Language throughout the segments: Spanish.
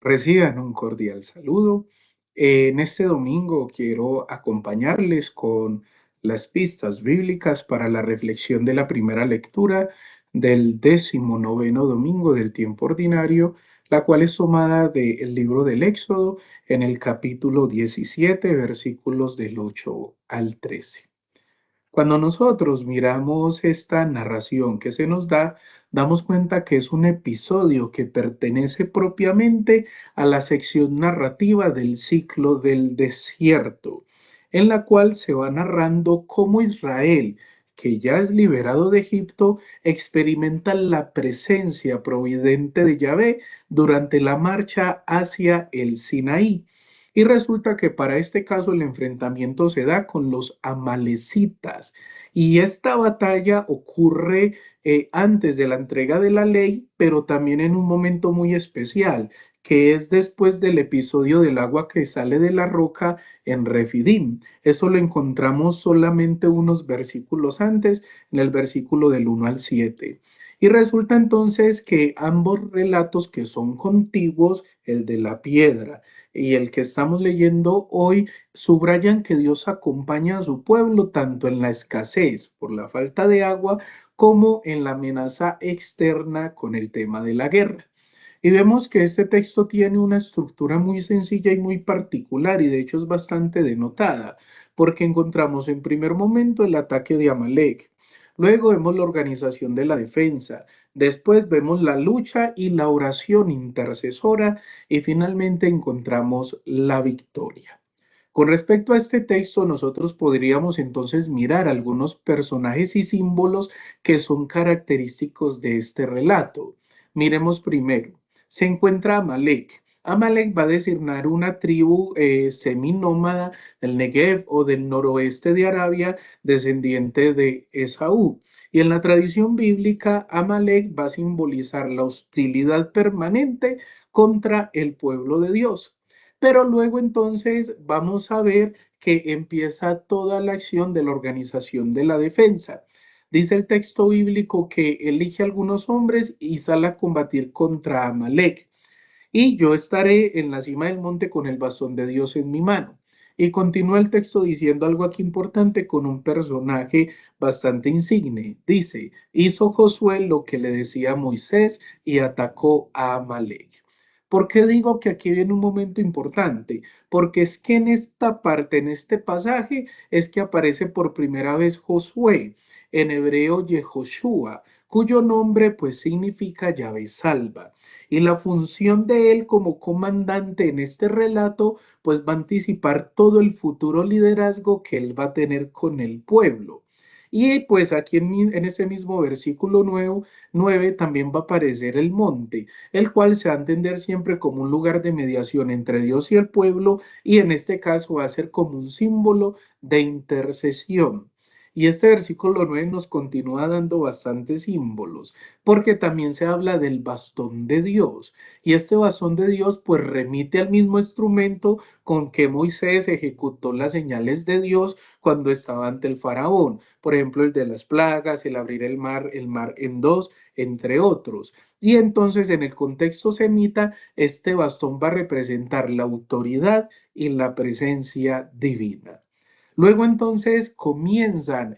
Reciban un cordial saludo. En este domingo quiero acompañarles con las pistas bíblicas para la reflexión de la primera lectura del 19º domingo del tiempo ordinario, la cual es tomada del libro del Éxodo en el capítulo 17, versículos del 8 al 13. Cuando nosotros miramos esta narración que se nos da, damos cuenta que es un episodio que pertenece propiamente a la sección narrativa del ciclo del desierto, en la cual se va narrando cómo Israel, que ya es liberado de Egipto, experimenta la presencia providente de Yahvé durante la marcha hacia el Sinaí. Y resulta que para este caso el enfrentamiento se da con los amalecitas. Y esta batalla ocurre antes de la entrega de la ley, pero también en un momento muy especial, que es después del episodio del agua que sale de la roca en Refidim. Eso lo encontramos solamente unos versículos antes, en el versículo del 1 al 7. Y resulta entonces que ambos relatos que son contiguos, el de la piedra y el que estamos leyendo hoy, subrayan que Dios acompaña a su pueblo tanto en la escasez por la falta de agua como en la amenaza externa con el tema de la guerra. Y vemos que este texto tiene una estructura muy sencilla y muy particular y de hecho es bastante denotada, porque encontramos en primer momento el ataque de Amalek, luego vemos la organización de la defensa, después vemos la lucha y la oración intercesora y finalmente encontramos la victoria. Con respecto a este texto, nosotros podríamos entonces mirar algunos personajes y símbolos que son característicos de este relato. Miremos primero, se encuentra Amalek. Amalek va a designar una tribu seminómada del Negev o del noroeste de Arabia, descendiente de Esaú. Y en la tradición bíblica, Amalek va a simbolizar la hostilidad permanente contra el pueblo de Dios. Pero luego entonces vamos a ver que empieza toda la acción de la organización de la defensa. Dice el texto bíblico que elige a algunos hombres y sale a combatir contra Amalek. Y yo estaré en la cima del monte con el bastón de Dios en mi mano. Y continúa el texto diciendo algo aquí importante con un personaje bastante insigne. Dice, hizo Josué lo que le decía a Moisés y atacó a Amalek. ¿Por qué digo que aquí viene un momento importante? Porque es que en esta parte, en este pasaje, es que aparece por primera vez Josué, en hebreo Yehoshua, cuyo nombre pues significa llave salva. Y la función de él como comandante en este relato, pues va a anticipar todo el futuro liderazgo que él va a tener con el pueblo. Y pues aquí en ese mismo versículo 9 también va a aparecer el monte, el cual se va a entender siempre como un lugar de mediación entre Dios y el pueblo, y en este caso va a ser como un símbolo de intercesión. Y este versículo 9 nos continúa dando bastantes símbolos, porque también se habla del bastón de Dios. Y este bastón de Dios pues remite al mismo instrumento con que Moisés ejecutó las señales de Dios cuando estaba ante el faraón. Por ejemplo, el de las plagas, el abrir el mar en dos, entre otros. Y entonces en el contexto semita, este bastón va a representar la autoridad y la presencia divina. Luego entonces comienzan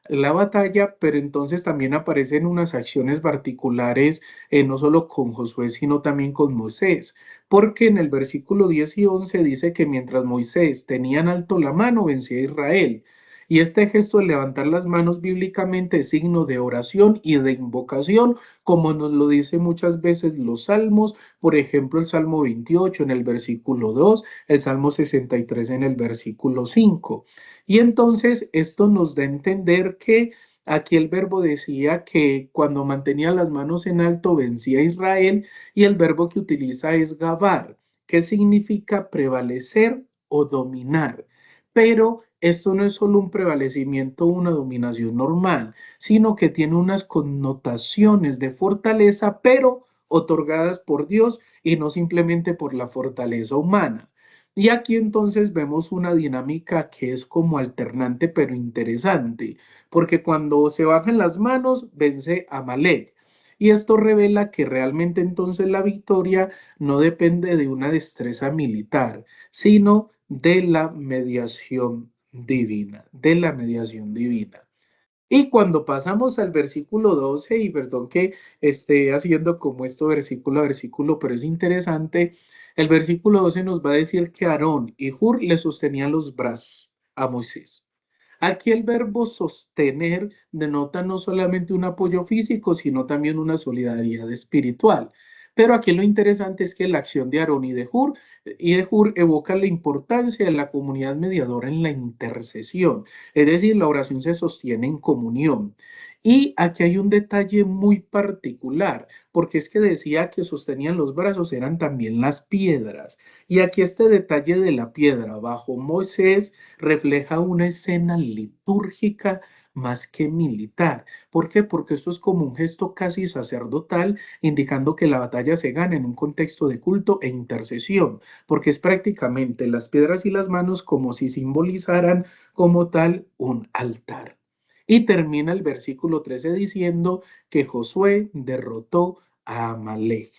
la batalla, pero entonces también aparecen unas acciones particulares, no solo con Josué, sino también con Moisés, porque en el versículo 10 y 11 dice que mientras Moisés tenía en alto la mano, vencía a Israel. Y este gesto de levantar las manos bíblicamente es signo de oración y de invocación, como nos lo dice muchas veces los salmos, por ejemplo el Salmo 28 en el versículo 2, el Salmo 63 en el versículo 5. Y entonces esto nos da a entender que aquí el verbo decía que cuando mantenía las manos en alto vencía a Israel y el verbo que utiliza es gabar, que significa prevalecer o dominar. Pero esto no es solo un prevalecimiento o una dominación normal, sino que tiene unas connotaciones de fortaleza, pero otorgadas por Dios y no simplemente por la fortaleza humana. Y aquí entonces vemos una dinámica que es como alternante pero interesante, porque cuando se bajan las manos vence a Amalek Y esto revela que realmente entonces la victoria no depende de una destreza militar, sino de la mediación divina, de la mediación divina. Y cuando pasamos al versículo 12, y perdón que esté haciendo como esto versículo a versículo, pero es interesante, el versículo 12 nos va a decir que Aarón y Hur le sostenían los brazos a Moisés. Aquí el verbo sostener denota no solamente un apoyo físico, sino también una solidaridad espiritual. Pero aquí lo interesante es que la acción de Aarón y de Hur evoca la importancia de la comunidad mediadora en la intercesión. Es decir, la oración se sostiene en comunión. Y aquí hay un detalle muy particular, porque es que decía que sostenían los brazos, eran también las piedras. Y aquí este detalle de la piedra bajo Moisés refleja una escena litúrgica más que militar. ¿Por qué? Porque esto es como un gesto casi sacerdotal, indicando que la batalla se gana en un contexto de culto e intercesión, porque es prácticamente las piedras y las manos como si simbolizaran como tal un altar. Y termina el versículo 13 diciendo que Josué derrotó a Amalek.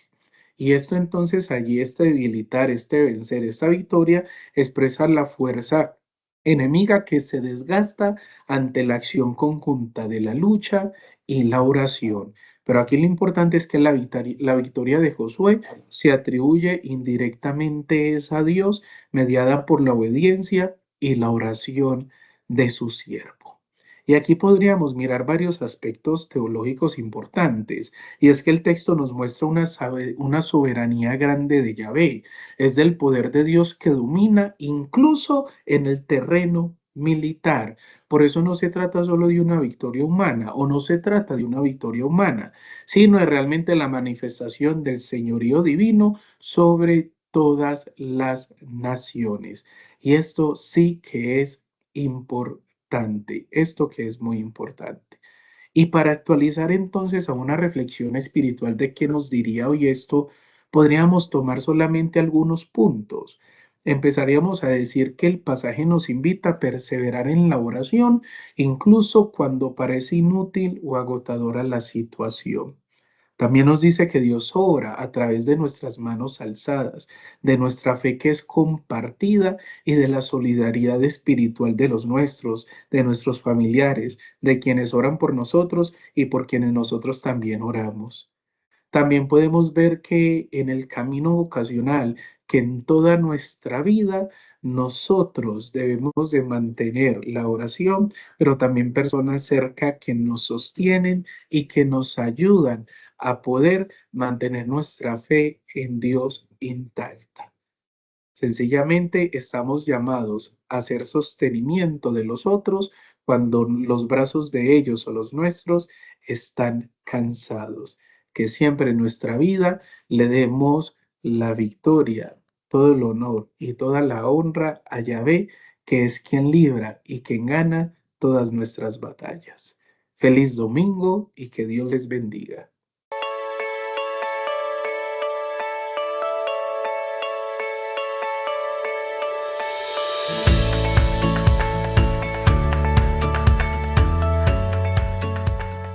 Y esto entonces allí, este debilitar, este vencer, esta victoria, expresa la fuerza enemiga que se desgasta ante la acción conjunta de la lucha y la oración. Pero aquí lo importante es que la victoria de Josué se atribuye indirectamente es a Dios, mediada por la obediencia y la oración de su siervo. Y aquí podríamos mirar varios aspectos teológicos importantes, y es que el texto nos muestra una soberanía grande de Yahvé, es del poder de Dios que domina incluso en el terreno militar. Por eso no se trata solo de una victoria humana, o no se trata de una victoria humana, sino de realmente la manifestación del señorío divino sobre todas las naciones. Y esto sí que es importante, esto que es muy importante. Y para actualizar entonces a una reflexión espiritual de qué nos diría hoy esto, podríamos tomar solamente algunos puntos. Empezaríamos a decir que el pasaje nos invita a perseverar en la oración, incluso cuando parece inútil o agotadora la situación. También nos dice que Dios obra a través de nuestras manos alzadas, de nuestra fe que es compartida y de la solidaridad espiritual de los nuestros, de nuestros familiares, de quienes oran por nosotros y por quienes nosotros también oramos. También podemos ver que en el camino vocacional, que en toda nuestra vida nosotros debemos de mantener la oración, pero también personas cerca que nos sostienen y que nos ayudan a poder mantener nuestra fe en Dios intacta. Sencillamente estamos llamados a hacer sostenimiento de los otros cuando los brazos de ellos o los nuestros están cansados. Que siempre en nuestra vida le demos la victoria, todo el honor y toda la honra a Yahvé, que es quien libra y quien gana todas nuestras batallas. Feliz domingo y que Dios les bendiga.